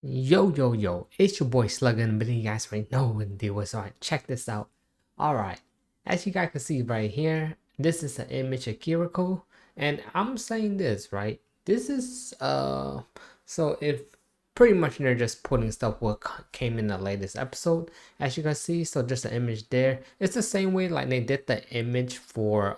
Yo, it's your boy Slugger, but you guys already know what the deal was. Alright, check this out. Alright, as you guys can see right here, this is an image of Kiriko, and I'm saying this, right? This is, so if pretty much they're just putting stuff what came in the latest episode, as you can see, so just an image there. It's the same way like they did the image for,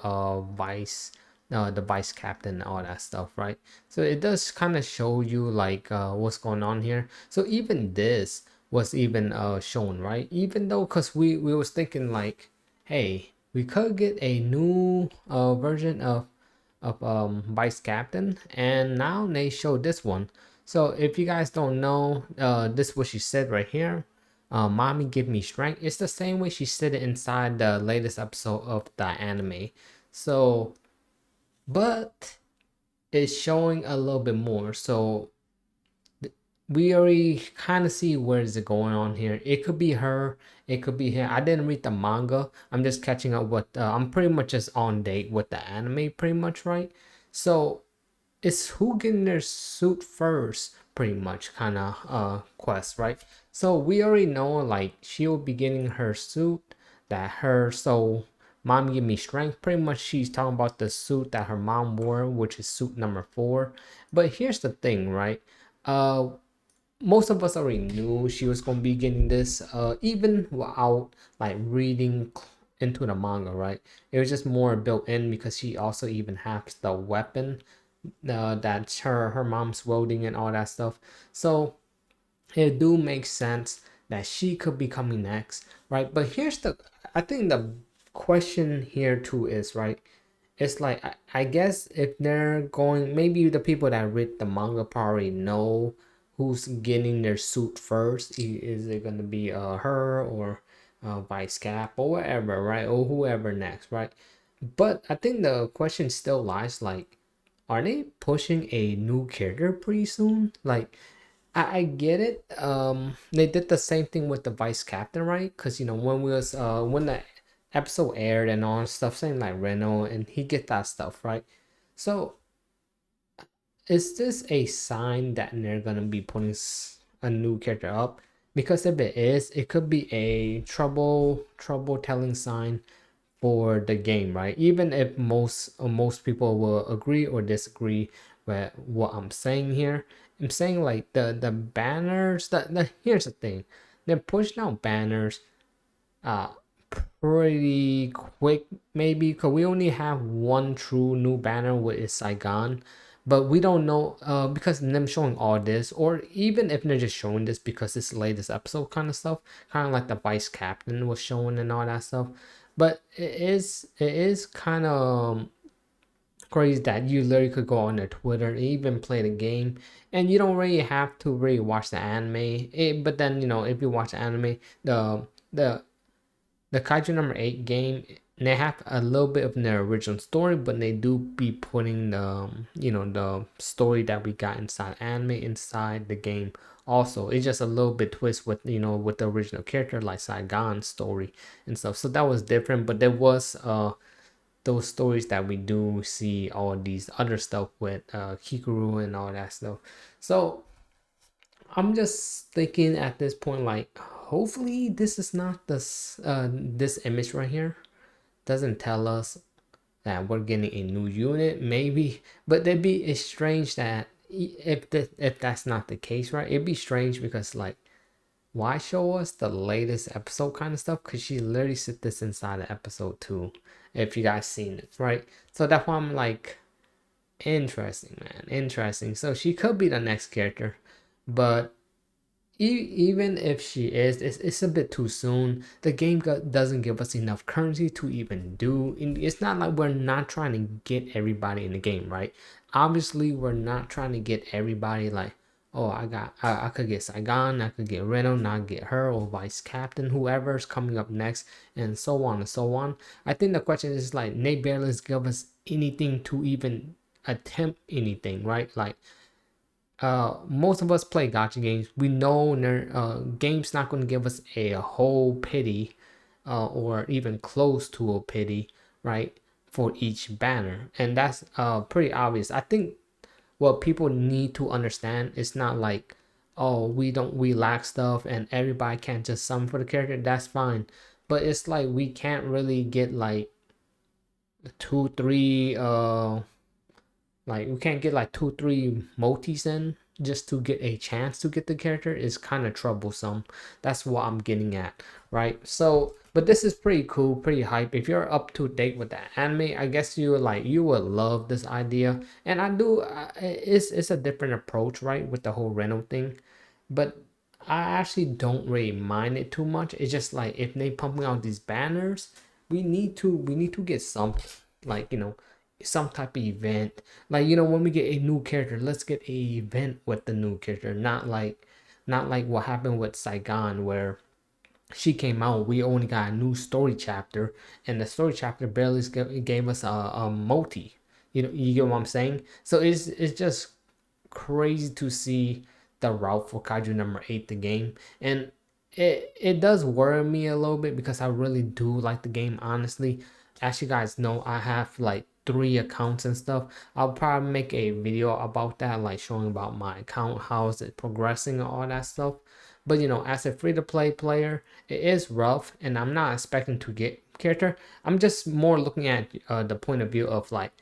the vice captain and all that stuff, right? So it does kind of show you like what's going on here. So even this was even shown, right? Even though because we was thinking like, hey, we could get a new version of vice captain, and now they show this one. So if you guys don't know, this is what she said right here. Mommy give me strength. It's the same way she said it inside the latest episode of the anime. So but it's showing a little bit more. So we already kind of see where is it going on here. It could be her, it could be him. I didn't read the manga. I'm just catching up with. I'm pretty much just on date with the anime, pretty much, right? So it's who getting their suit first, pretty much kind of quest, right? So we already know like she'll be getting her suit that her so mom give me strength. Pretty much she's talking about the suit that her mom wore, which is suit number 4. But here's the thing, right? Uh most of us already knew she was gonna be getting this, even without like reading into the manga, right? It was just more built in because she also even has the weapon that her mom's welding and all that stuff. So it do make sense that she could be coming next, right? But here's the I think the question here too is, right, it's like I guess if they're going, maybe the people that read the manga probably know who's getting their suit first. Is it gonna be her or Vice Cap or whatever, right? Or whoever next, right? But I think the question still lies like, are they pushing a new character pretty soon? Like, I get it. They did the same thing with the vice captain, right? Because when we was when the episode aired and all stuff, saying like Reno and he get that stuff, right? So is this a sign that they're gonna be putting a new character up? Because if it is, it could be a trouble telling sign for the game, right? Even if most people will agree or disagree with what I'm saying here, I'm saying like the banners. Here's the thing, they're pushing out banners uh pretty quick, maybe because we only have one true new banner, which is Saigon. But we don't know because them showing all this, or even if they're just showing this because it's the latest episode kind of stuff, kind of like the vice captain was showing and all that stuff. But it is kind of crazy that you literally could go on their Twitter and even play the game, and you don't really have to really watch the anime. But then if you watch the anime, the the Kaiju number 8 game, they have a little bit of their original story, but they do be putting the story that we got inside anime inside the game. Also, it's just a little bit twist with with the original character like Saigon's story and stuff. So that was different, but there was those stories that we do see all these other stuff with Kikuru and all that stuff. So I'm just thinking at this point, like, hopefully this is not this image right here doesn't tell us that we're getting a new unit, maybe. But it's strange that if that's not the case, right? It'd be strange because like, why show us the latest episode kind of stuff? Because she literally said this inside of episode 2. If you guys seen it, right? So that's why I'm like, interesting, man, interesting. So she could be the next character, but even if she is, it's a bit too soon. The game doesn't give us enough currency to even do. It's not like we're not trying to get everybody in the game, right? Obviously, we're not trying to get everybody like, oh, I could get Saigon, I could get Reno, not get her or vice captain, whoever's coming up next, and so on and so on. I think the question is like, they barely give us anything to even attempt anything, right? Like, most of us play gotcha games. We know game's not going to give us a whole pity, or even close to a pity, right, for each banner, and that's pretty obvious. I think what people need to understand is not like oh, we lack stuff and everybody can't just summon for the character, that's fine. But it's like we can't really get like two, three like we can't get like two, three multis in just to get a chance to get the character is kind of troublesome. That's what I'm getting at, right? So, but this is pretty cool, pretty hype. If you're up to date with the anime, I guess you would love this idea. And I do, it's a different approach, right, with the whole rental thing. But I actually don't really mind it too much. It's just like if they pumping out these banners, we need to get something like some type of event. Like when we get a new character, let's get a event with the new character, not like what happened with Saigon where she came out, we only got a new story chapter, and the story chapter barely gave us a multi. You get what I'm saying? So it's just crazy to see the route for Kaiju number 8, the game. And it does worry me a little bit because I really do like the game, honestly. As you guys know, I have like 3 accounts and stuff. I'll probably make a video about that, like showing about my account, how is it progressing and all that stuff. But as a free-to-play player, it is rough, and I'm not expecting to get character. I'm just more looking at the point of view of like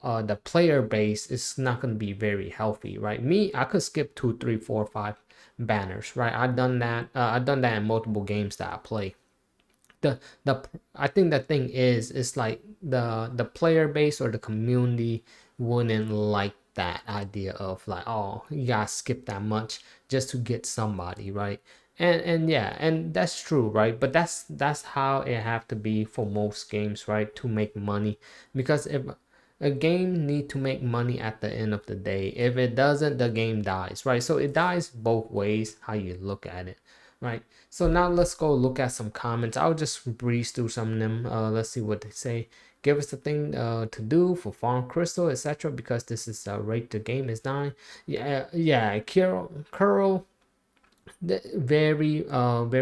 the player base is not going to be very healthy, right? Me, I could skip 2, 3, 4, 5 banners, right? I've done that in multiple games that I play. The I think the thing is like the player base or the community wouldn't like that idea of like, oh, you gotta skip that much just to get somebody, right? And yeah, and that's true, right? But that's how it have to be for most games, right? To make money. Because if a game need to make money at the end of the day, if it doesn't, the game dies, right? So it dies both ways, how you look at it, right? So now let's go look at some comments. I'll just breeze through some of them. Let's see what they say. Give us the thing to do for farm crystal, etc. Because this is rate the game is 9. Yeah. Curl, very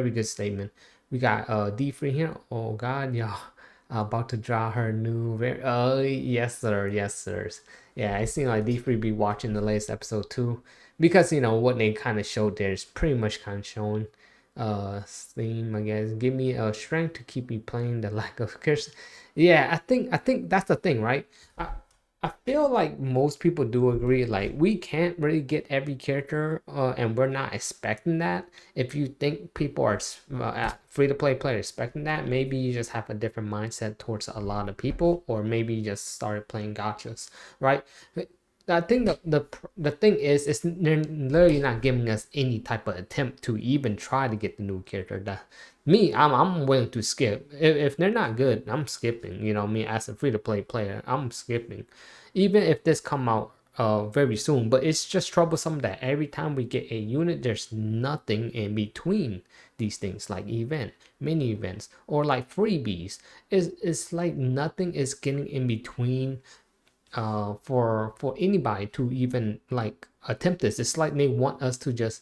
good statement. We got D3 here. Oh God, y'all about to draw her new very yes sir, yes sirs. Yeah, I seen like D3 be watching the latest episode too, because what they kind of showed there is pretty much kind of showing Steam, I guess. Give me a strength to keep me playing the lack of curse. Yeah, I think that's the thing, right? I feel like most people do agree, like we can't really get every character, and we're not expecting that. If you think people are free to play player expecting that, maybe you just have a different mindset towards a lot of people, or maybe you just started playing gotchas, right? I think the thing is they're literally not giving us any type of attempt to even try to get the new character. I'm willing to skip if they're not good. I'm skipping. Me as a free to play player, I'm skipping, even if this come out very soon. But it's just troublesome that every time we get a unit, there's nothing in between these things, like event, mini events, or like freebies. It's like nothing is getting in between for anybody to even like attempt this. It's like they want us to just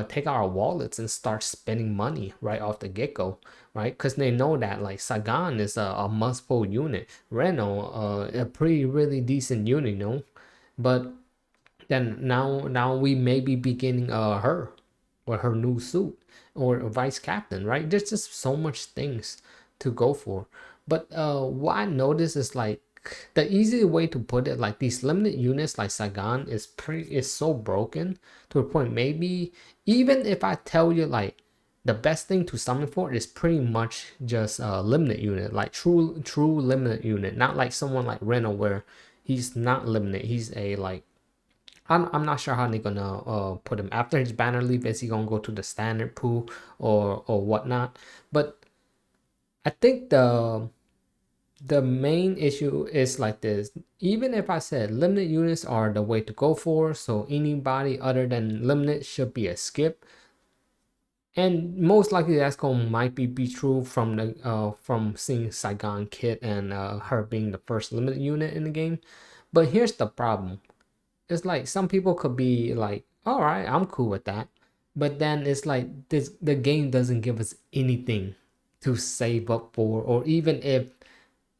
take our wallets and start spending money right off the get-go, right? Because they know that like Sagan is a must-pull unit, Reno a pretty really decent unit, but then now we may be beginning her or her new suit or vice captain, right? There's just so much things to go for. But what I noticed is like the easy way to put it, like these limited units like Sagan is so broken to a point. Maybe even if I tell you like the best thing to summon for is pretty much just a limited unit, like true limited unit, not like someone like Reno where he's not limited, he's a like I'm not sure how they're gonna put him after his banner leave. Is he gonna go to the standard pool or whatnot? But I think the main issue is like this. Even if I said limited units are the way to go for, so anybody other than limited should be a skip, and most likely that's going might be true from the from seeing Saigon Kit and her being the first limited unit in the game. But here's the problem. It's like some people could be like, all right, I'm cool with that, but then it's like the game doesn't give us anything to save up for, or even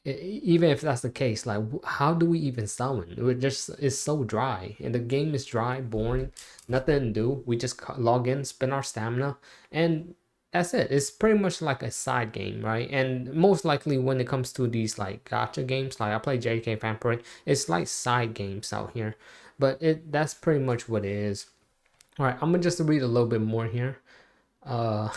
even if that's the case, like how do we even summon? It's so dry, and the game is dry, boring, nothing to do. We just log in, spend our stamina, and that's it. It's pretty much like a side game, right? And most likely when it comes to these like gacha games, like I play JJKPPjapan, it's like side games out here, but that's pretty much what it is. All right, I'm gonna just read a little bit more here. Uh,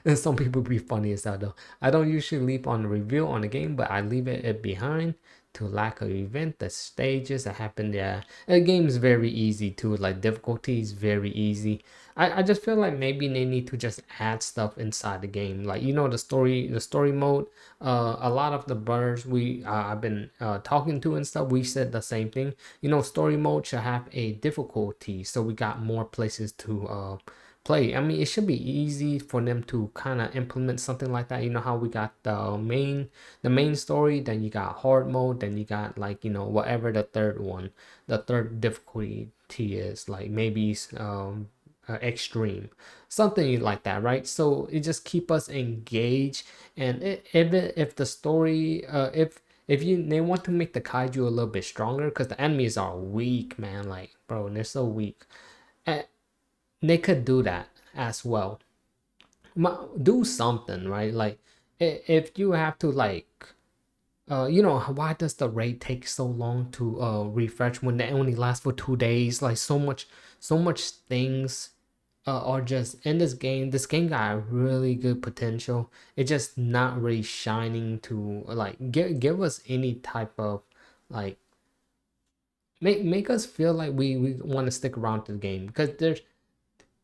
and some people be funny as that though. I don't usually leave on the review on the game, but I leave it behind to lack of event, the stages that happen there. The game is very easy too, like difficulty is very easy. I just feel like maybe they need to just add stuff inside the game, like the story mode. A lot of the brothers I've been talking to and stuff, we said the same thing. Story mode should have a difficulty, so we got more places to play. I mean, it should be easy for them to kind of implement something like that. You know how we got the main story, then you got hard mode, then you got like whatever the third difficulty is, like maybe extreme, something like that, right? So it just keep us engaged, and if the story if they want to make the kaiju a little bit stronger, because the enemies are weak, man, like bro, they're so weak. And they could do that as well. Do something, right? Like if you have to like why does the raid take so long to refresh when they only last for 2 days? Like so much things are just in this game got really good potential. It's just not really shining to like give us any type of like make us feel like we want to stick around to the game, because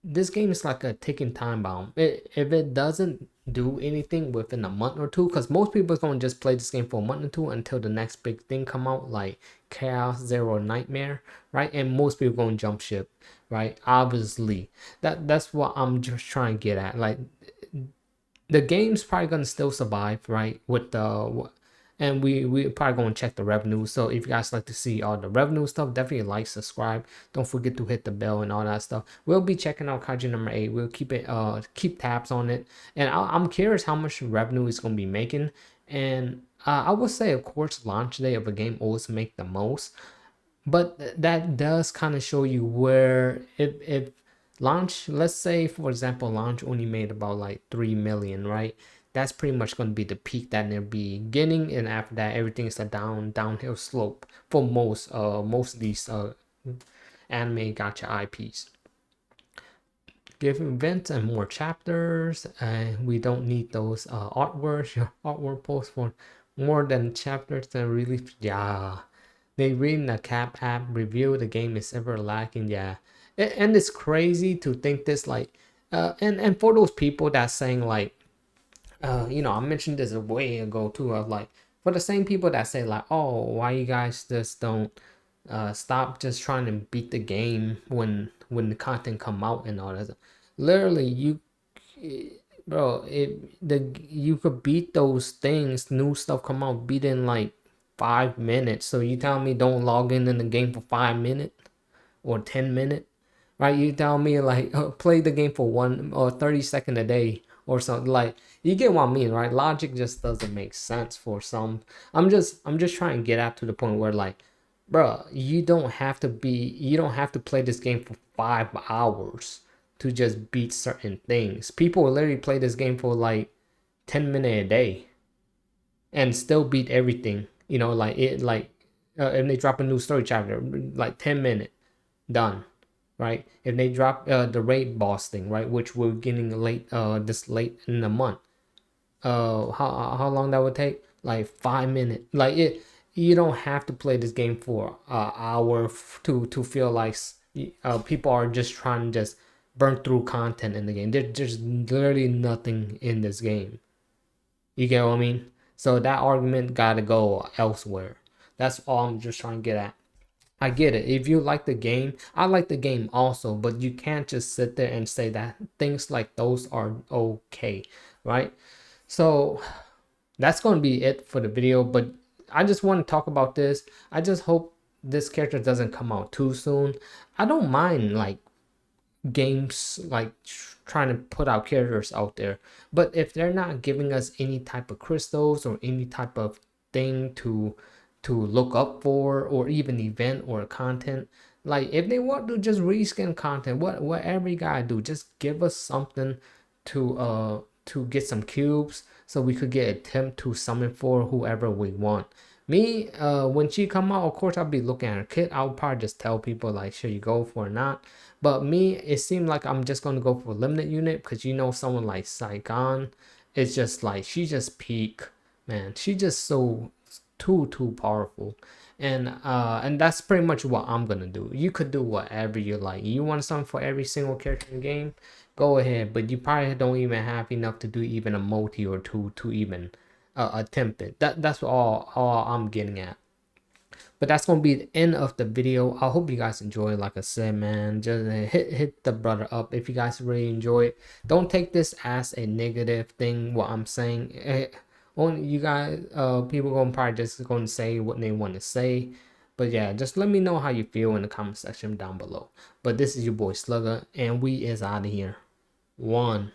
this game is like a ticking time bomb. If it doesn't do anything within a month or two, because most people are going to just play this game for a month or two until the next big thing come out, like Chaos Zero Nightmare, right? And most people going to jump ship, right? Obviously, that's what I'm just trying to get at. Like the game's probably gonna still survive, right? With the and we probably gonna check the revenue. So if you guys like to see all the revenue stuff, definitely like, subscribe. Don't forget to hit the bell and all that stuff. We'll be checking out Kaiju number 8. We'll keep tabs on it, and I'm curious how much revenue it's gonna be making. And I would say, of course, launch day of a game always make the most, but that does kind of show you where if launch, let's say for example launch only made about like 3 million, right? That's pretty much going to be the peak that they're beginning, and after that everything is a downhill slope for most of these anime gacha IPs. Give events and more chapters, and we don't need those artworks. Your artwork posts for more than chapters than really, yeah. They read in the cap app review, the game is ever lacking, yeah. And it's crazy to think this, like and for those people that saying like I mentioned this a way ago too, of like, for the same people that say like, oh, why you guys just don't stop just trying to beat the game when the content come out and all that. Literally, bro, you could beat those things, new stuff come out, beat in like 5 minutes. So you tell me don't log in the game for 5 minutes or 10 minutes, right? You tell me like play the game for 1 or 30 seconds a day or something. Like, you get what I mean, right? Logic just doesn't make sense for some. I'm just trying to get out to the point where like, bro, you don't have to play this game for 5 hours to just beat certain things. People will literally play this game for like 10 minutes a day and still beat everything. If they drop a new story chapter, like 10 minutes, done, right? If they drop the raid boss thing, right, which we're getting this late in the month, how long that would take? Like 5 minutes. Like you don't have to play this game for an hour to feel like people are just trying to just burn through content in the game. There's literally nothing in this game. You get what I mean? So that argument gotta go elsewhere. That's all I'm just trying to get at. I get it. If you like the game, I like the game also, but you can't just sit there and say that things like those are okay, right? So that's going to be it for the video, but I just want to talk about this. I just hope this character doesn't come out too soon. I don't mind like games like trying to put out characters out there, but if they're not giving us any type of crystals or any type of thing to look up for, or even event or content. Like if they want to just reskin content, whatever you gotta do, just give us something to get some cubes so we could get attempt to summon for whoever we want. Me, when she come out, of course I'll be looking at her kit. I'll probably just tell people like, should you go for or not. But me, it seemed like I'm just gonna go for a limited unit, because you know someone like Saigon, it's just like she just peak, man. She just so too powerful. And that's pretty much what I'm gonna do. You could do whatever you like. You want something for every single character in the game, go ahead. But you probably don't even have enough to do even a multi or two to even attempt it. That's all I'm getting at. But that's gonna be the end of the video. I hope you guys enjoy. Like I said, man, just hit the brother up if you guys really enjoy it. Don't take this as a negative thing, what I'm saying. Only you guys, people gonna probably just gonna say what they want to say. But yeah, just let me know how you feel in the comment section down below. But this is your boy Slugger, and we is out of here. One.